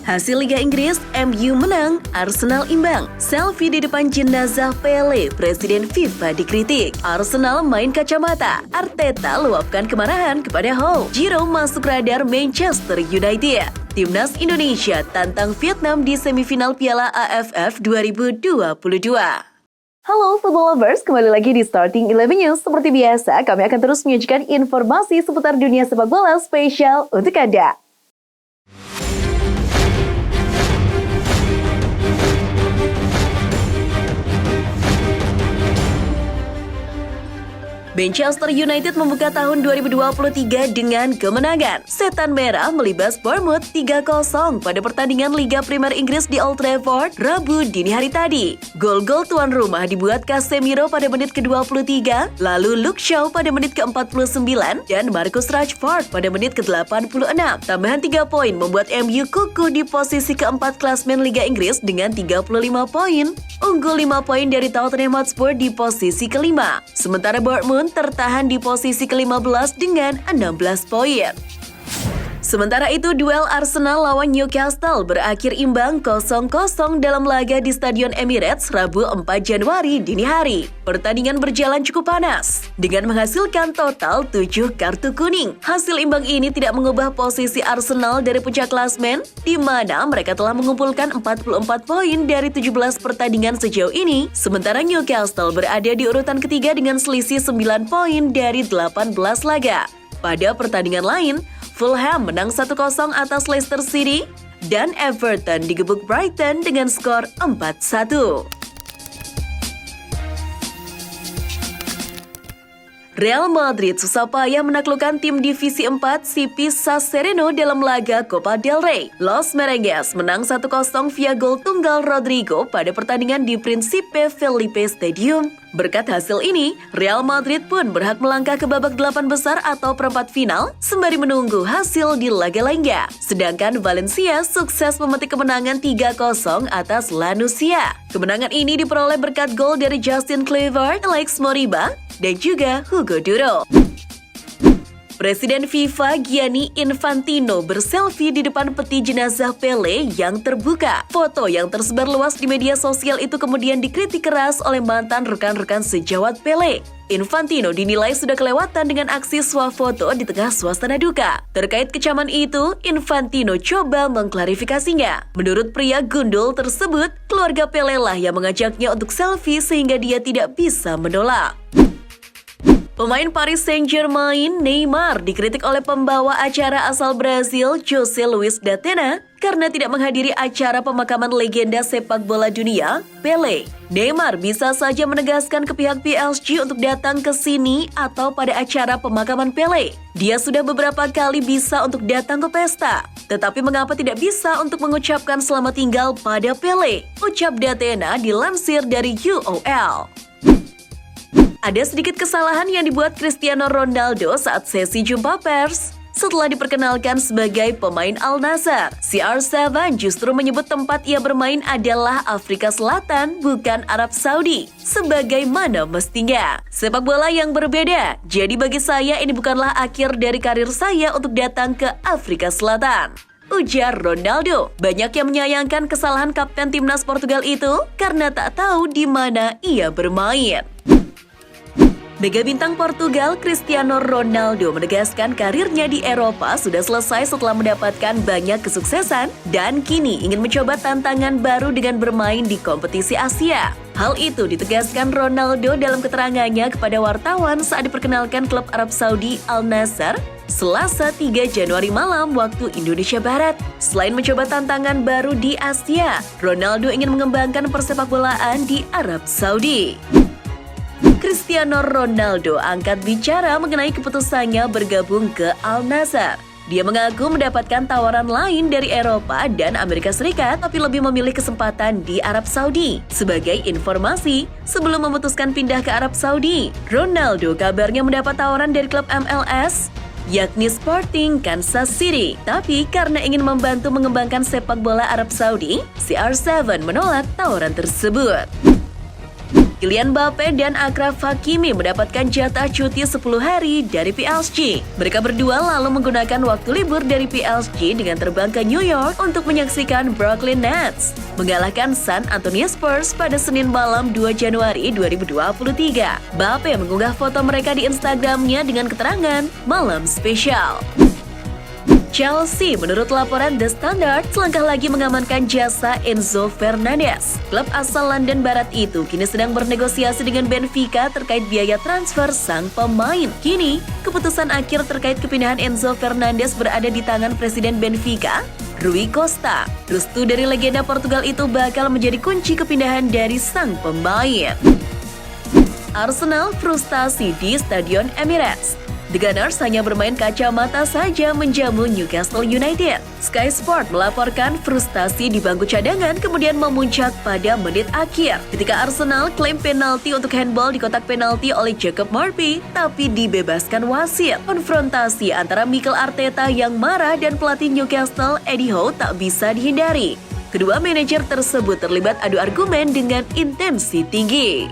Hasil Liga Inggris, MU menang, Arsenal imbang. Selfie di depan jenazah Pele, Presiden FIFA dikritik. Arsenal main kacamata, Arteta luapkan kemarahan kepada Hall. Giroud masuk radar Manchester United. Timnas Indonesia tantang Vietnam di semifinal Piala AFF 2022. Halo football lovers, kembali lagi di Starting 11 News. Seperti biasa, kami akan terus menyajikan informasi seputar dunia sepak bola spesial untuk Anda. Manchester United membuka tahun 2023 dengan kemenangan. Setan Merah melibas Bournemouth 3-0 pada pertandingan Liga Premier Inggris di Old Trafford, Rabu dini hari tadi. Gol-gol tuan rumah dibuat Casemiro pada menit ke-23, lalu Luke Shaw pada menit ke-49, dan Marcus Rashford pada menit ke-86. Tambahan 3 poin membuat MU kukuh di posisi keempat klasmen Liga Inggris dengan 35 poin. Unggul 5 poin dari Tottenham Hotspur di posisi kelima. Sementara Bournemouth tertahan di posisi ke-15 dengan 16 poin. Sementara itu, duel Arsenal lawan Newcastle berakhir imbang 0-0 dalam laga di Stadion Emirates Rabu 4 Januari dini hari. Pertandingan berjalan cukup panas, dengan menghasilkan total 7 kartu kuning. Hasil imbang ini tidak mengubah posisi Arsenal dari puncak klasmen, di mana mereka telah mengumpulkan 44 poin dari 17 pertandingan sejauh ini, sementara Newcastle berada di urutan ketiga dengan selisih 9 poin dari 18 laga. Pada pertandingan lain, Fulham menang 1-0 atas Leicester City, dan Everton digebuk Brighton dengan skor 4-1. Real Madrid susah payah menaklukkan tim divisi 4 CP Sassereno dalam laga Copa del Rey. Los Merengues menang 1-0 via gol tunggal Rodrigo pada pertandingan di Príncipe Felipe Stadium. Berkat hasil ini, Real Madrid pun berhak melangkah ke babak 8 besar atau perempat final sembari menunggu hasil di laga lainnya. Sedangkan Valencia sukses memetik kemenangan 3-0 atas La Nucia. Kemenangan ini diperoleh berkat gol dari Justin Kluivert, Alex Moriba, dan juga Hugo Duro. Presiden FIFA Gianni Infantino berselfie di depan peti jenazah Pele yang terbuka. Foto yang tersebar luas di media sosial itu kemudian dikritik keras oleh mantan rekan-rekan sejawat Pele. Infantino dinilai sudah kelewatan dengan aksi swafoto di tengah suasana duka. Terkait kecaman itu, Infantino coba mengklarifikasinya. Menurut pria gundul tersebut, keluarga Pele lah yang mengajaknya untuk selfie sehingga dia tidak bisa menolak. Pemain Paris Saint-Germain, Neymar, dikritik oleh pembawa acara asal Brazil, José Luis Datena, karena tidak menghadiri acara pemakaman legenda sepak bola dunia, Pele. Neymar bisa saja menegaskan ke pihak PSG untuk datang ke sini atau pada acara pemakaman Pele. Dia sudah beberapa kali bisa untuk datang ke pesta, tetapi mengapa tidak bisa untuk mengucapkan selamat tinggal pada Pele? Ucap Datena dilansir dari UOL. Ada sedikit kesalahan yang dibuat Cristiano Ronaldo saat sesi jumpa pers. Setelah diperkenalkan sebagai pemain Al Nassr, CR7 justru menyebut tempat ia bermain adalah Afrika Selatan, bukan Arab Saudi, sebagaimana mestinya. Sepak bola yang berbeda, jadi bagi saya ini bukanlah akhir dari karir saya untuk datang ke Afrika Selatan, ujar Ronaldo. Banyak yang menyayangkan kesalahan kapten timnas Portugal itu karena tak tahu di mana ia bermain. Mega bintang Portugal Cristiano Ronaldo menegaskan karirnya di Eropa sudah selesai setelah mendapatkan banyak kesuksesan dan kini ingin mencoba tantangan baru dengan bermain di kompetisi Asia. Hal itu ditegaskan Ronaldo dalam keterangannya kepada wartawan saat diperkenalkan klub Arab Saudi Al Nassr Selasa 3 Januari malam waktu Indonesia Barat. Selain mencoba tantangan baru di Asia, Ronaldo ingin mengembangkan persepakbolaan di Arab Saudi. Cristiano Ronaldo angkat bicara mengenai keputusannya bergabung ke Al Nassr. Dia mengaku mendapatkan tawaran lain dari Eropa dan Amerika Serikat, tapi lebih memilih kesempatan di Arab Saudi. Sebagai informasi, sebelum memutuskan pindah ke Arab Saudi, Ronaldo kabarnya mendapat tawaran dari klub MLS, yakni Sporting Kansas City. Tapi karena ingin membantu mengembangkan sepak bola Arab Saudi, CR7 menolak tawaran tersebut. Kylian Mbappe dan Achraf Hakimi mendapatkan jatah cuti 10 hari dari PSG. Mereka berdua lalu menggunakan waktu libur dari PSG dengan terbang ke New York untuk menyaksikan Brooklyn Nets mengalahkan San Antonio Spurs pada Senin malam 2 Januari 2023. Mbappe mengunggah foto mereka di Instagramnya dengan keterangan malam spesial. Chelsea menurut laporan The Standard selangkah lagi mengamankan jasa Enzo Fernandez. Klub asal London Barat itu kini sedang bernegosiasi dengan Benfica terkait biaya transfer sang pemain. Kini, keputusan akhir terkait kepindahan Enzo Fernandez berada di tangan Presiden Benfica, Rui Costa. Restu dari legenda Portugal itu bakal menjadi kunci kepindahan dari sang pemain. Arsenal frustasi di Stadion Emirates. The Gunners hanya bermain kacamata saja menjamu Newcastle United. Sky Sport melaporkan frustasi di bangku cadangan kemudian memuncak pada menit akhir ketika Arsenal klaim penalti untuk handball di kotak penalti oleh Jacob Murphy tapi dibebaskan wasit. Konfrontasi antara Mikel Arteta yang marah dan pelatih Newcastle Eddie Howe tak bisa dihindari. Kedua manajer tersebut terlibat adu argumen dengan intensi tinggi.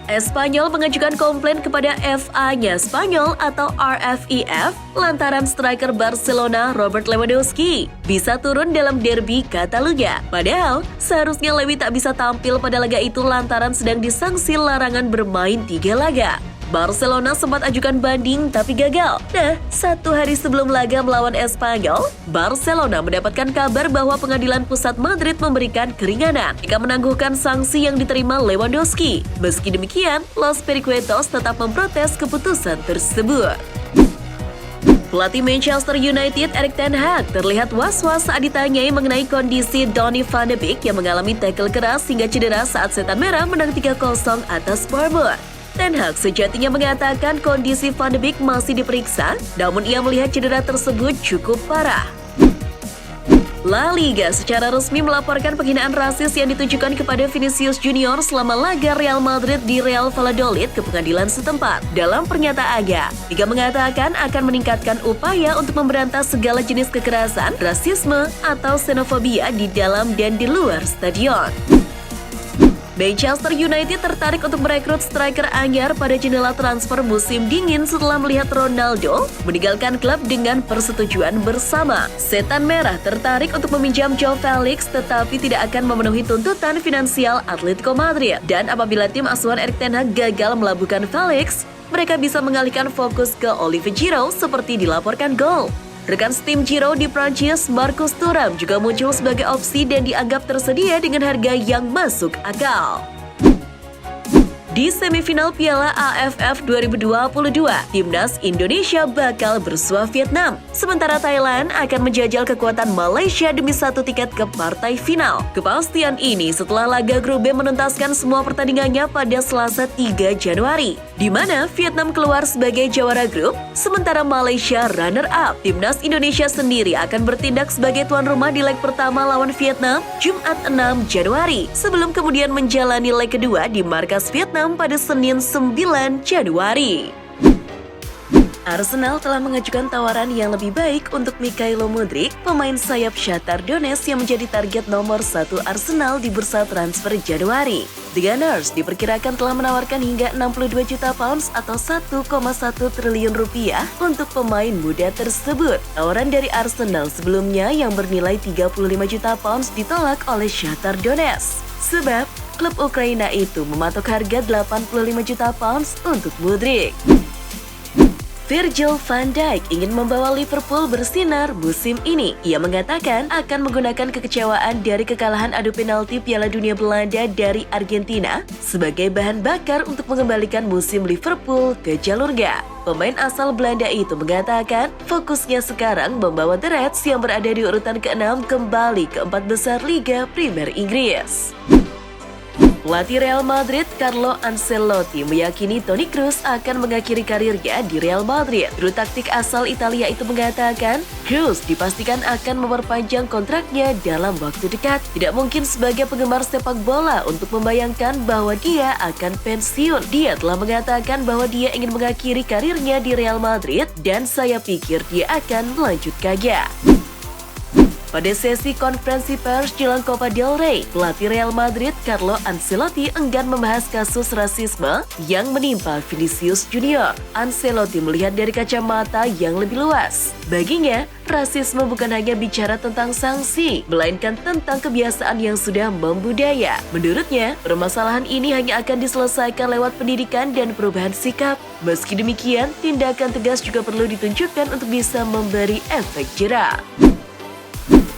Espanyol mengajukan komplain kepada FA-nya Spanyol atau RFEF lantaran striker Barcelona Robert Lewandowski bisa turun dalam derby Catalunya. Padahal, seharusnya Lewi tak bisa tampil pada laga itu lantaran sedang disangsi larangan bermain 3 laga. Barcelona sempat ajukan banding tapi gagal. Nah, 1 hari sebelum laga melawan Espanyol, Barcelona mendapatkan kabar bahwa Pengadilan Pusat Madrid memberikan keringanan jika menangguhkan sanksi yang diterima Lewandowski. Meski demikian, Los Periquitos tetap memprotes keputusan tersebut. Pelatih Manchester United Erik ten Hag terlihat was-was saat ditanyai mengenai kondisi Donny van de Beek yang mengalami tackle keras hingga cedera saat Setan Merah menang 3-0 atas Bournemouth. Ten Hag sejatinya mengatakan kondisi Van de Beek masih diperiksa, namun ia melihat cedera tersebut cukup parah. La Liga secara resmi melaporkan penghinaan rasis yang ditujukan kepada Vinicius Junior selama laga Real Madrid di Real Valladolid ke pengadilan setempat. Dalam pernyataannya, Liga mengatakan akan meningkatkan upaya untuk memberantas segala jenis kekerasan, rasisme, atau xenofobia di dalam dan di luar stadion. Manchester United tertarik untuk merekrut striker anyar pada jendela transfer musim dingin setelah melihat Ronaldo meninggalkan klub dengan persetujuan bersama. Setan Merah tertarik untuk meminjam Joao Felix tetapi tidak akan memenuhi tuntutan finansial Atletico Madrid. Dan apabila tim asuhan Erik ten Hag gagal melabuhkan Felix, mereka bisa mengalihkan fokus ke Olivier Giroud seperti dilaporkan Goal. Rekan tim Giro di Prancis, Marcus Thuram juga muncul sebagai opsi dan dianggap tersedia dengan harga yang masuk akal. Di semifinal Piala AFF 2022, Timnas Indonesia bakal bersua Vietnam. Sementara Thailand akan menjajal kekuatan Malaysia demi 1 tiket ke partai final. Kepastian ini setelah laga grup B menuntaskan semua pertandingannya pada Selasa 3 Januari, di mana Vietnam keluar sebagai jawara grup, sementara Malaysia runner-up. Timnas Indonesia sendiri akan bertindak sebagai tuan rumah di leg pertama lawan Vietnam, Jumat 6 Januari, sebelum kemudian menjalani leg kedua di markas Vietnam pada Senin 9 Januari. Arsenal telah mengajukan tawaran yang lebih baik untuk Mikhailo Mudryk, pemain sayap Shakhtar Donetsk yang menjadi target nomor 1 Arsenal di bursa transfer Januari. The Gunners diperkirakan telah menawarkan hingga 62 juta pounds atau 1,1 triliun rupiah untuk pemain muda tersebut. Tawaran dari Arsenal sebelumnya yang bernilai 35 juta pounds ditolak oleh Shakhtar Donetsk. Sebab klub Ukraina itu mematok harga 85 juta pounds untuk Mudryk. Virgil van Dijk ingin membawa Liverpool bersinar musim ini. Ia mengatakan akan menggunakan kekecewaan dari kekalahan adu penalti Piala Dunia Belanda dari Argentina sebagai bahan bakar untuk mengembalikan musim Liverpool ke jalurnya. Pemain asal Belanda itu mengatakan fokusnya sekarang membawa The Reds yang berada di urutan ke-6 kembali ke 4 besar Liga Primer Inggris. Pelatih Real Madrid Carlo Ancelotti meyakini Toni Kroos akan mengakhiri karirnya di Real Madrid. Juru taktik asal Italia itu mengatakan Kroos dipastikan akan memperpanjang kontraknya dalam waktu dekat. Tidak mungkin sebagai penggemar sepak bola untuk membayangkan bahwa dia akan pensiun. Dia telah mengatakan bahwa dia ingin mengakhiri karirnya di Real Madrid dan saya pikir dia akan melanjutkannya. Pada sesi konferensi pers jelang Copa del Rey, pelatih Real Madrid Carlo Ancelotti enggan membahas kasus rasisme yang menimpa Vinicius Junior. Ancelotti melihat dari kacamata yang lebih luas. Baginya, rasisme bukan hanya bicara tentang sanksi, melainkan tentang kebiasaan yang sudah membudaya. Menurutnya, permasalahan ini hanya akan diselesaikan lewat pendidikan dan perubahan sikap. Meski demikian, tindakan tegas juga perlu ditunjukkan untuk bisa memberi efek jera.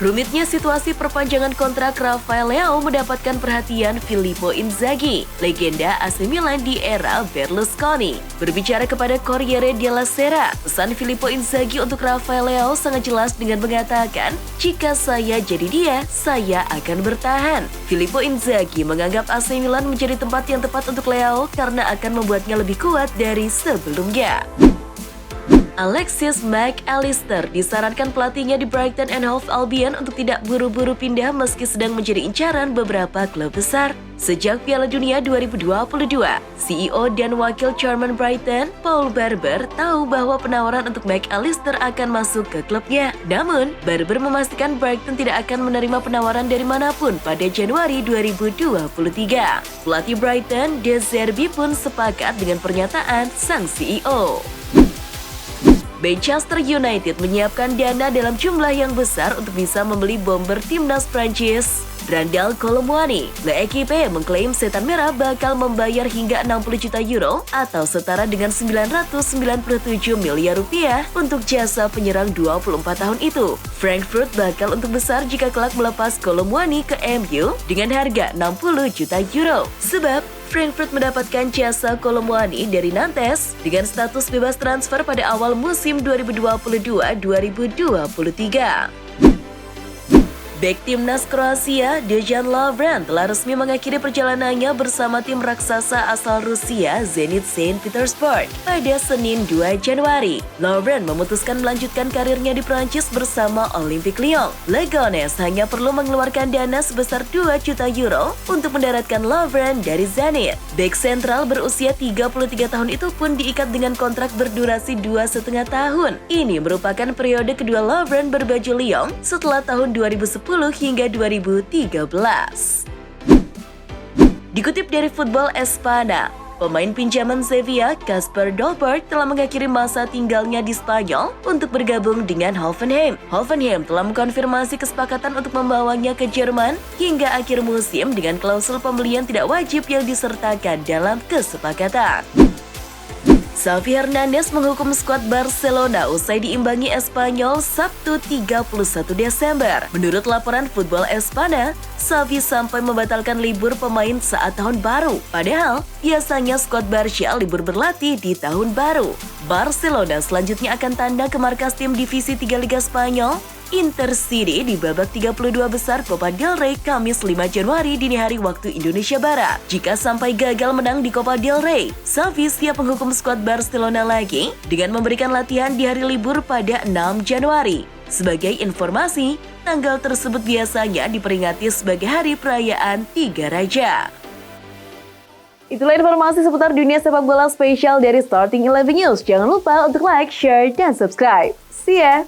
Rumitnya situasi perpanjangan kontrak Rafael Leao mendapatkan perhatian Filippo Inzaghi, legenda AC Milan di era Berlusconi. Berbicara kepada Corriere della Sera, pesan Filippo Inzaghi untuk Rafael Leao sangat jelas dengan mengatakan, "Jika saya jadi dia, saya akan bertahan." Filippo Inzaghi menganggap AC Milan menjadi tempat yang tepat untuk Leao karena akan membuatnya lebih kuat dari sebelumnya. Alexis Mac Allister disarankan pelatihnya di Brighton and Hove Albion untuk tidak buru-buru pindah meski sedang menjadi incaran beberapa klub besar. Sejak Piala Dunia 2022, CEO dan Wakil Chairman Brighton, Paul Barber, tahu bahwa penawaran untuk Mac Allister akan masuk ke klubnya. Namun, Barber memastikan Brighton tidak akan menerima penawaran dari manapun pada Januari 2023. Pelatih Brighton, De Zerbi pun sepakat dengan pernyataan sang CEO. Manchester United menyiapkan dana dalam jumlah yang besar untuk bisa membeli bomber timnas Prancis, Randal Colomwani. L'Equipe mengklaim Setan Merah bakal membayar hingga 60 juta euro atau setara dengan 997 miliar rupiah untuk jasa penyerang 24 tahun itu. Frankfurt bakal untung besar jika kelak melepas Colomwani ke MU dengan harga 60 juta euro. Sebab Frankfurt mendapatkan jasa Colomwani dari Nantes dengan status bebas transfer pada awal musim 2022-2023. Bek timnas Kroasia, Dejan Lovren telah resmi mengakhiri perjalanannya bersama tim raksasa asal Rusia Zenit Saint Petersburg pada Senin 2 Januari. Lovren memutuskan melanjutkan karirnya di Prancis bersama Olympique Lyon. Leganes hanya perlu mengeluarkan dana sebesar 2 juta euro untuk mendaratkan Lovren dari Zenit. Bek sentral berusia 33 tahun itu pun diikat dengan kontrak berdurasi 2,5 tahun. Ini merupakan periode kedua Lovren berbaju Lyon setelah tahun 2010 hingga 2013. Dikutip dari Football Espana, pemain pinjaman Sevilla, Kasper Dolberg, telah mengakhiri masa tinggalnya di Spanyol untuk bergabung dengan Hoffenheim. Hoffenheim telah mengkonfirmasi kesepakatan untuk membawanya ke Jerman hingga akhir musim dengan klausul pembelian tidak wajib yang disertakan dalam kesepakatan. Xavi Hernandez menghukum skuad Barcelona usai diimbangi Espanyol Sabtu 31 Desember. Menurut laporan Football Espana, Xavi sampai membatalkan libur pemain saat tahun baru. Padahal, biasanya skuad Barca libur berlatih di tahun baru. Barcelona selanjutnya akan tandang ke markas tim Divisi 3 Liga Spanyol, Intercity di babak 32 besar Copa del Rey Kamis 5 Januari dini hari waktu Indonesia Barat. Jika sampai gagal menang di Copa del Rey, Xavi siap menghukum skuad Barcelona lagi dengan memberikan latihan di hari libur pada 6 Januari. Sebagai informasi, tanggal tersebut biasanya diperingati sebagai hari perayaan Tiga Raja. Itulah informasi seputar dunia sepak bola spesial dari Starting 11 News. Jangan lupa untuk like, share, dan subscribe. See ya!